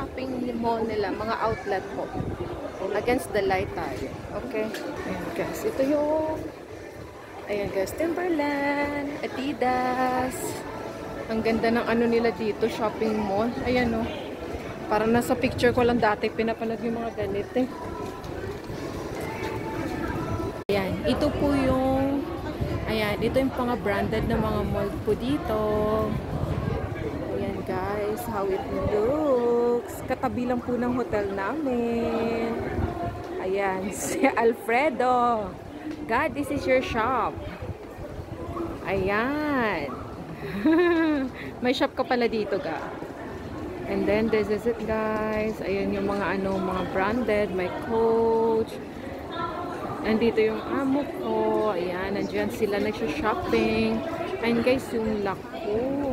shopping mall nila, mga outlet po. Against the light tayo. Okay? Ayan guys, ito yung ayan guys, Timberland, Adidas. Ang ganda ng ano nila dito, shopping mall. Ayan o. Parang nasa picture ko lang dati, pinapanood yung mga ganito eh. Ayan, ito po yung ayan, ito yung mga branded na mga mall po dito. Ayan guys, how it looks. Katabi lang po ng hotel namin. Ayan, si Alfredo. God, this is your shop. Ayan. May shop ka pala dito, ga. And then, this is it, guys. Ayan yung mga ano, mga branded. May Coach. Nandito yung amo ko. Ayan, nandiyan sila nagsha-shopping. Ayan, guys, yung Laco.